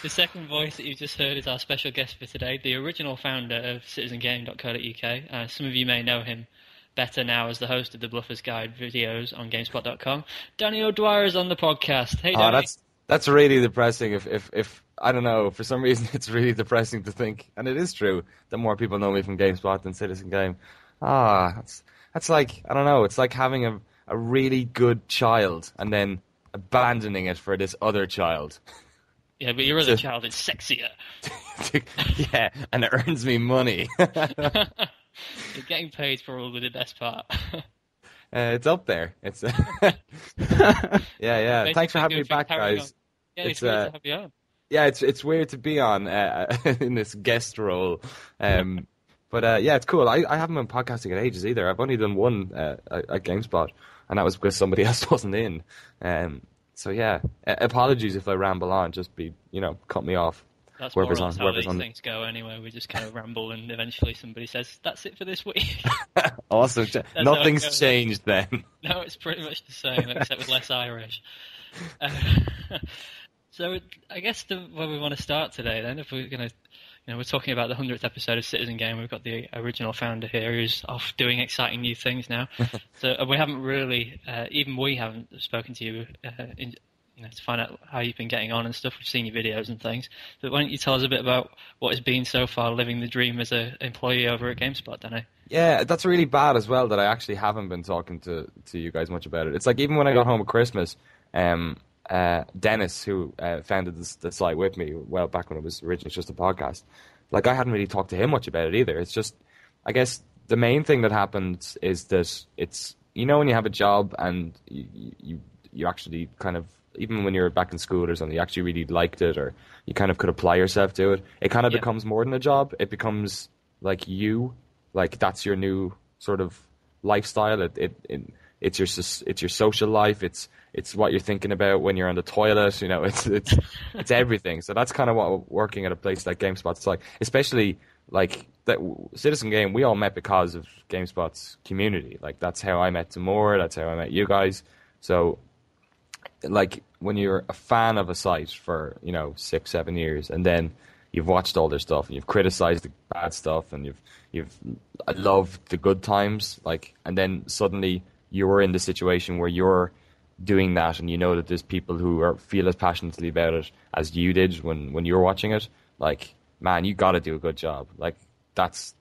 The second voice that you've just heard is our special guest for today, the original founder of Citizengame.co.uk. Some of you may know him better now as the host of the Bluffers Guide videos on GameSpot.com. Danny O'Dwyer is on the podcast. Hey, Danny. That's really depressing. If I don't know, for some reason it's really depressing to think, and it is true, that more people know me from GameSpot than Citizen Game. That's like, I don't know, it's like having a really good child and then abandoning it for this other child. Yeah, but your other child is sexier. Yeah, and it earns me money. Getting paid is probably the best part. It's up there. It's yeah. Thanks for having me back, guys. Yeah, it's weird to have you on. Yeah, it's weird to be on in this guest role. But yeah, it's cool. I haven't been podcasting in ages either. I've only done one at GameSpot, and that was because somebody else wasn't in. So yeah, apologies if I ramble on. Just cut me off. That's more or less how these things go anyway. We just kind of ramble and eventually somebody says, that's it for this week. Awesome. Nothing's changed then. No, it's pretty much the same, except with less Irish. So I guess where we want to start today then, if we're going to, we're talking about the 100th episode of Citizen Game. We've got the original founder here who's off doing exciting new things now. So we haven't really, even we haven't spoken to you to find out how you've been getting on and stuff. We've seen your videos and things. But why don't you tell us a bit about what it's been so far living the dream as an employee over at GameSpot, Danny? Yeah, that's really bad as well that I actually haven't been talking to you guys much about it. It's like even when I got home at Christmas, Dennis, who founded the site with me, well, back when it was originally just a podcast, like I hadn't really talked to him much about it either. It's just, I guess the main thing that happened is that it's, when you have a job and you actually kind of, even when you're back in school or something, you actually really liked it, or you kind of could apply yourself to it, it kind of becomes more than a job. It becomes like that's your new sort of lifestyle. It's your social life. It's what you're thinking about when you're on the toilet. It's everything. So that's kind of what working at a place like GameSpot's like, especially like that Citizen Game. We all met because of GameSpot's community. Like that's how I met Timur. That's how I met you guys. So like when you're a fan of a site for 6-7 years, and then you've watched all their stuff and you've criticized the bad stuff and you've loved the good times, like, and then suddenly you're in the situation where you're doing that, and that there's people who feel as passionately about it as you did when you were watching it. Like, man, you got to do a good job. Like it's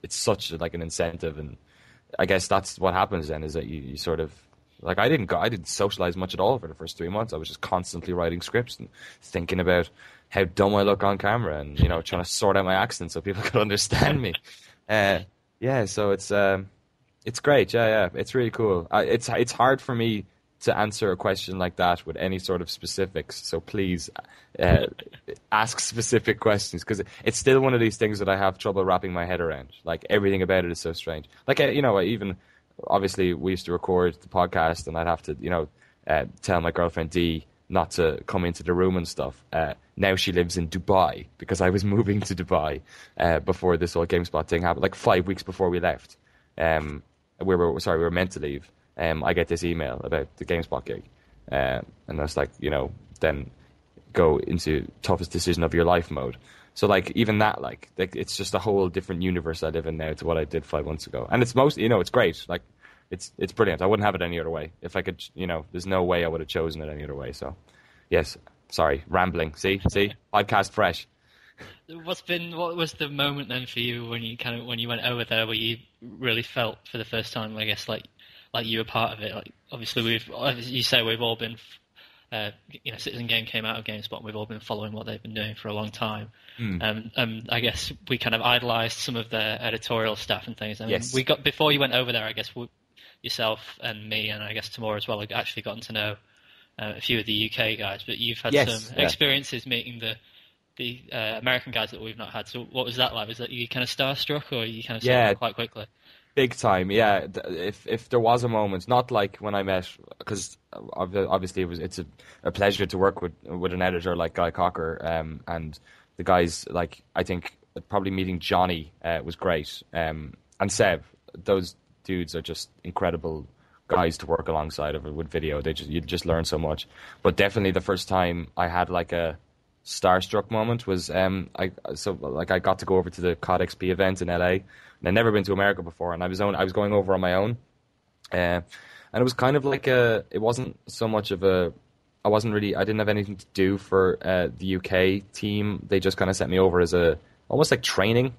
such like an incentive, and I guess that's what happens then, is that you sort of, like, I didn't socialize much at all for the first 3 months. I was just constantly writing scripts and thinking about how dumb I look on camera, and trying to sort out my accent so people could understand me. So it's great. Yeah, it's really cool. It's hard for me to answer a question like that with any sort of specifics. So please ask specific questions, because it's still one of these things that I have trouble wrapping my head around. Like everything about it is so strange. Like even. Obviously, we used to record the podcast, and I'd have to, tell my girlfriend Dee not to come into the room and stuff. Now she lives in Dubai, because I was moving to Dubai before this whole GameSpot thing happened, like 5 weeks before we left. We were meant to leave. I get this email about the GameSpot gig, and I was like, then go into toughest decision of your life mode. So like even that, like it's just a whole different universe I live in now to what I did 5 months ago, and it's it's great. Like it's brilliant. I wouldn't have it any other way. If I could, there's no way I would have chosen it any other way. So yes, sorry, rambling. See, podcast fresh. What was the moment then for you when you went over there where you really felt for the first time, I guess, like you were part of it? Like obviously we've all been. Citizen Game came out of GameSpot, and we've all been following what they've been doing for a long time. I guess we kind of idolized some of their editorial staff and things. I mean, we got, before you went over there, I guess yourself and me, and I guess Timur as well, have actually gotten to know a few of the UK guys. But you've had some experiences meeting the American guys that we've not had. So what was that like? Was that you kind of starstruck, or you kind of saw them quite quickly? Big time, yeah. If there was a moment, not like when I met, because obviously it's a pleasure to work with an editor like Guy Cocker, and the guys, like, I think probably meeting Johnny was great, and Seb. Those dudes are just incredible guys to work alongside with video. You just learn so much. But definitely the first time I had like a starstruck moment was I got to go over to the COD XP event in LA, and I'd never been to America before, and I was going over on my own, and it was kind of like it wasn't so much of a I didn't have anything to do for the UK team. They just kind of sent me over as almost like training,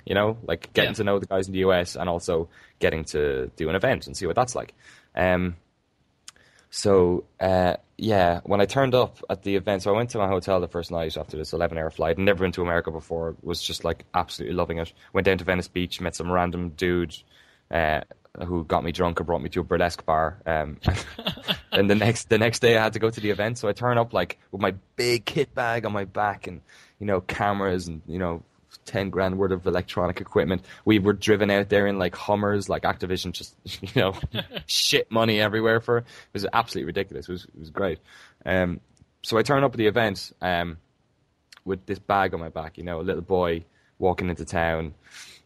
like getting to know the guys in the US and also getting to do an event and see what that's like. When I turned up at the event, so I went to my hotel the first night after this 11-hour flight. I'd never been to America before. Was just like absolutely loving it. Went down to Venice Beach, met some random dude who got me drunk and brought me to a burlesque bar. And the next day I had to go to the event, so I turn up like with my big kit bag on my back and cameras and 10 grand worth of electronic equipment. We were driven out there in like Hummers, like Activision just shit money everywhere for it. It was absolutely ridiculous. It was great. So I turn up at the event with this bag on my back, a little boy walking into town.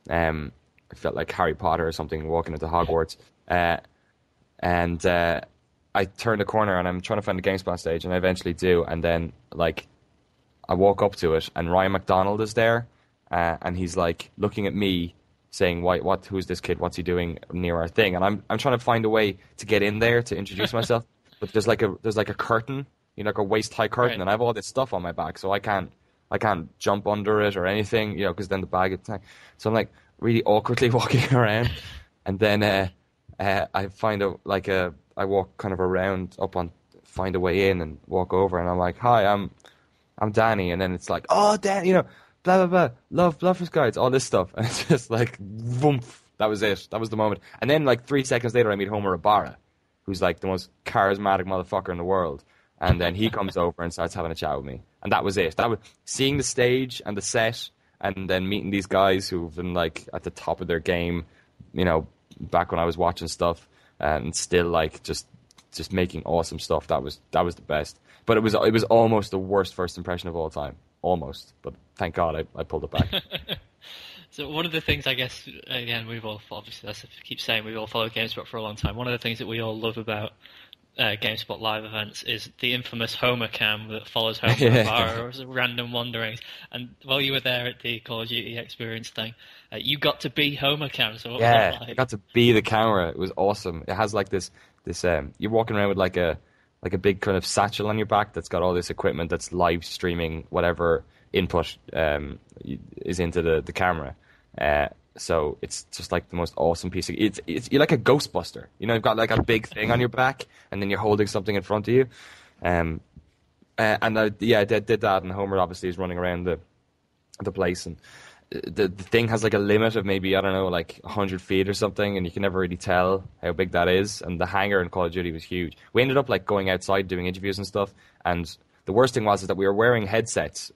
I felt like Harry Potter or something walking into Hogwarts. I turn the corner and I'm trying to find the GameSpot stage, and I eventually do. And then like I walk up to it and Ryan McDonald is there. And he's like looking at me, saying, who's this kid? What's he doing near our thing? And I'm trying to find a way to get in there to introduce myself, but there's like a curtain, like a waist high curtain, and I have all this stuff on my back, so I can't jump under it or anything, because then the bag is. So I'm like really awkwardly walking around, and then I find I walk kind of around find a way in and walk over, and I'm like, hi, I'm Danny, and then it's like, oh, Dan, blah, blah, blah, love his guides, all this stuff. And it's just like, woomph, that was it. That was the moment. And then like 3 seconds later, I meet Homer Ibarra, who's like the most charismatic motherfucker in the world. And then he comes over and starts having a chat with me. And that was it. Seeing the stage and the set and then meeting these guys who've been like at the top of their game, back when I was watching stuff and still like just making awesome stuff. That was the best. But it was almost the worst first impression of all time. Almost, but thank God I pulled it back. So one of the things, I guess, again, we've all, obviously, as I keep saying, we've all followed GameSpot for a long time. One of the things that we all love about GameSpot live events is the infamous Homer cam that follows Homer Ibarra or random wanderings. And while you were there at the Call of Duty experience thing, you got to be Homer cam. So what was that like? I got to be the camera. It was awesome. It has like this you're walking around with like a big kind of satchel on your back that's got all this equipment that's live streaming whatever input is into the camera. So it's just like the most awesome piece of you're like a Ghostbuster. You've got like a big thing on your back and then you're holding something in front of you. I did that, and Homer obviously is running around the place, and the thing has like a limit of maybe, I don't know, like 100 feet or something, and you can never really tell how big that is. And the hangar in Call of Duty was huge. We ended up like going outside doing interviews and stuff, and the worst thing was that we were wearing headsets,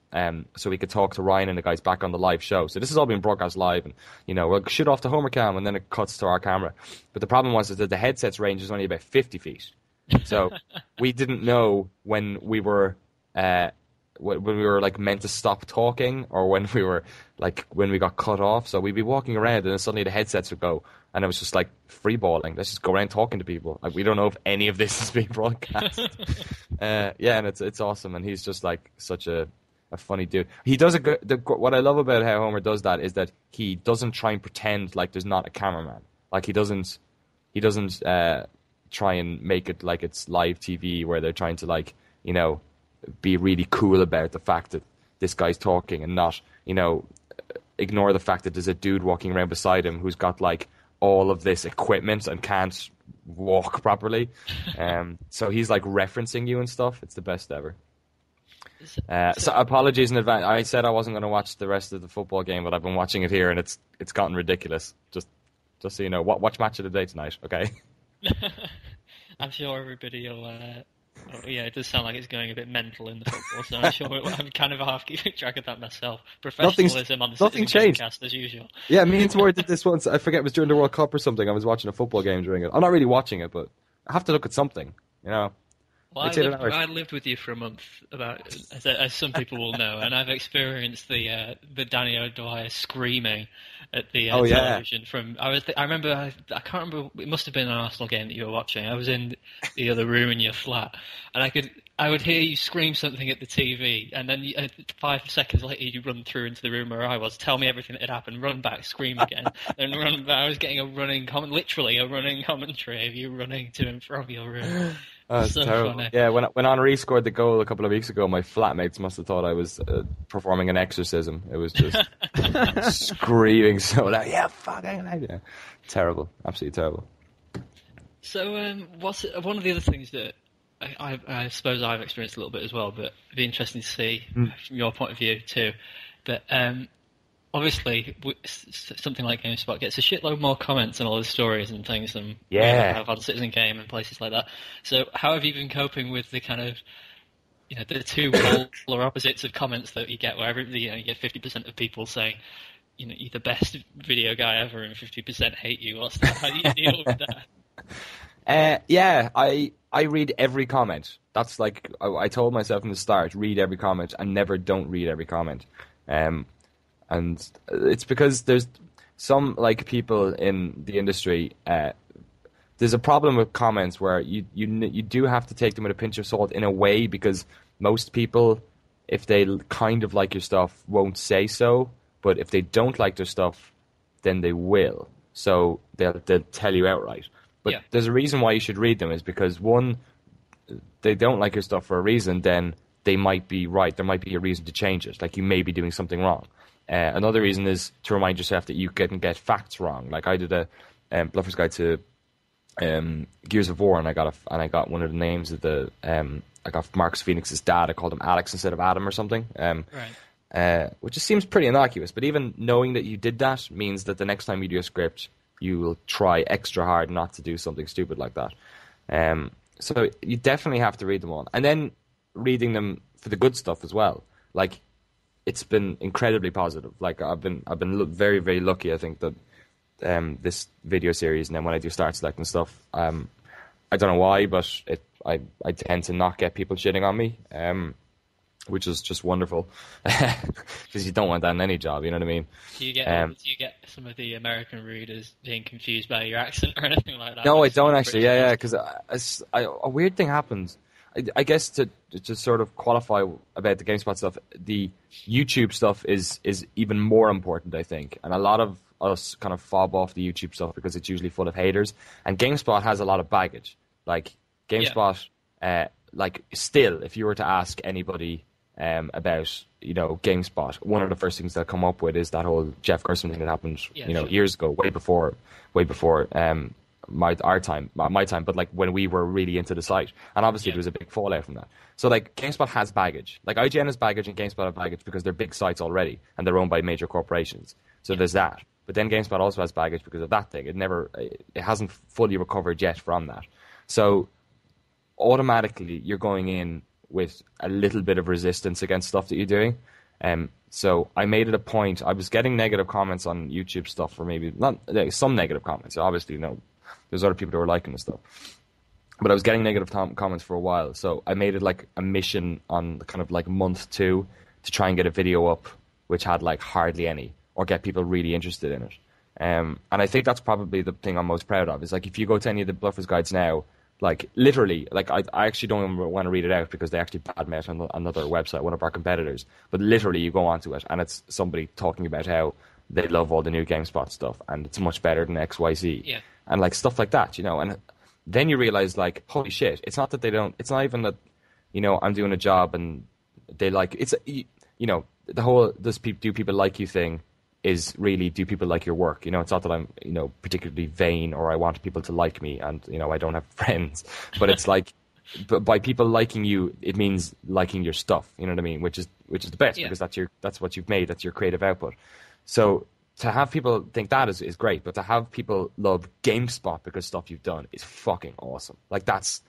so we could talk to Ryan and the guys back on the live show. So this is all being broadcast live, and we'll shoot off the Homer cam, and then it cuts to our camera. But the problem was that the headset's range is only about 50 feet. So we didn't know when we were like meant to stop talking, or when we got cut off. So we'd be walking around and then suddenly the headsets would go, and it was just like free balling. Let's just go around talking to people. Like, we don't know if any of this is being broadcast. And it's awesome, and he's just like such a funny dude. He does what I love about how Homer does that is that he doesn't try and pretend like there's not a cameraman. Like he doesn't try and make it like it's live TV where they're trying to like be really cool about the fact that this guy's talking, and not, ignore the fact that there's a dude walking around beside him who's got like all of this equipment and can't walk properly. So he's like referencing you and stuff. It's the best ever. So apologies in advance. I said I wasn't going to watch the rest of the football game, but I've been watching it here, and it's gotten ridiculous. Just so you know, watch match of the day tonight, okay? I'm sure everybody will. It does sound like it's going a bit mental in the football, so I'm sure I'm kind of half keeping track of that myself. Professionalism on the Citizengame Gamecast as usual. Yeah, me and Tor did this once. I forget, it was during the World Cup or something. I was watching a football game during it. I'm not really watching it, but I have to look at something, Well, I lived with you for a month, as some people will know, and I've experienced the Danny O'Dwyer screaming at the television. I remember, I can't remember. It must have been an Arsenal game that you were watching. I was in the other room in your flat, and I would hear you scream something at the TV, and then 5 seconds later you run through into the room where I was, tell me everything that had happened, run back, scream again, then run back. I was getting literally a running commentary of you running to and from your room. Oh, it's So terrible. funny. Yeah, when Henri scored the goal a couple of weeks ago, my flatmates must have thought I was performing an exorcism. It was just screaming so loud. Yeah, fucking yeah. Terrible. Absolutely terrible. So, what's one of the other things that I suppose I've experienced a little bit as well, but it'd be interesting to see from your point of view too. But obviously, something like GameSpot gets a shitload more comments on all the stories and things than we have on Citizengame and places like that. So, how have you been coping with the kind of the two polar opposites of comments that you get, where you get 50% of people saying, you're the best video guy ever, and 50% hate you? How do you deal with that? Yeah, I read every comment. That's like I told myself from the start: read every comment, and never don't read every comment. And it's because there's some people in the industry. There's a problem with comments where you do have to take them with a pinch of salt in a way, because most people, if they kind of like your stuff, won't say so. But if they don't like their stuff, then they will. So they'll tell you outright. But there's a reason why you should read them, is because one, they don't like your stuff for a reason, then they might be right. There might be a reason to change it. Like, you may be doing something wrong. Another reason is to remind yourself that you can get facts wrong. Like, I did a Bluffer's Guide to Gears of War, and I got one of the names of the I got Marcus Phoenix's dad. I called him Alex instead of Adam or something. Right. Which just seems pretty innocuous. But even knowing that you did that means that the next time you do a script, you will try extra hard not to do something stupid like that. So you definitely have to read them all, and then reading them for the good stuff as well. Like, it's been incredibly positive. Like, I've been very, very lucky. I think that this video series, and then when I do start selecting stuff, I don't know why, but I tend to not get people shitting on me, which is just wonderful, because you don't want that in any job. You know what I mean? Do you get some of the American readers being confused by your accent or anything like that? No, I don't actually. Yeah, because a weird thing happens. I guess to sort of qualify about the GameSpot stuff, the YouTube stuff is even more important, I think, and a lot of us kind of fob off the YouTube stuff because it's usually full of haters, and GameSpot has a lot of baggage. Like, GameSpot, still, if you were to ask anybody about GameSpot, one of the first things they'll come up with is that whole Jeff Gerstmann thing that happened years ago, way before my time, but like when we were really into the site, and obviously there was a big fallout from that. So like, GameSpot has baggage, like IGN has baggage and GameSpot have baggage because they're big sites already and they're owned by major corporations. So there's that. But then GameSpot also has baggage because of that thing. It hasn't fully recovered yet from that. So automatically you're going in with a little bit of resistance against stuff that you're doing. So I made it a point. I was getting negative comments on YouTube stuff, or maybe not some negative comments. Obviously, there's other people who are liking the stuff. But I was getting negative comments for a while. So I made it like a mission on kind of like month 2 to try and get a video up which had like hardly any, or get people really interested in it. And I think that's probably the thing I'm most proud of, is like, if you go to any of the Bluffers Guides now, like literally, like I actually don't even want to read it out because they actually badmouth on another website, one of our competitors. But literally, you go onto it and it's somebody talking about how they love all the new GameSpot stuff and it's much better than XYZ, and like stuff like that, And then you realize, like, holy shit, it's not that they don't. It's not even that, I'm doing a job and they like it's. The whole do people like you thing is really, do people like your work? It's not that I'm, particularly vain or I want people to like me and, I don't have friends. But it's like, but by people liking you, it means liking your stuff. You know what I mean? Which is the best, because that's what you've made. That's your creative output. So to have people think that is great, but to have people love GameSpot because stuff you've done is fucking awesome. Like, that's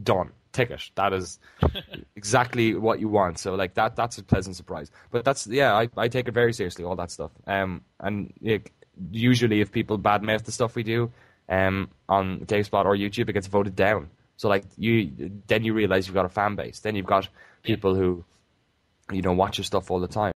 done. Ticket. That is exactly what you want. So like that's a pleasant surprise. But that's I take it very seriously, all that stuff. And usually if people badmouth the stuff we do on GameSpot or YouTube, it gets voted down. So like then you realize you've got a fan base. Then you've got people who watch your stuff all the time.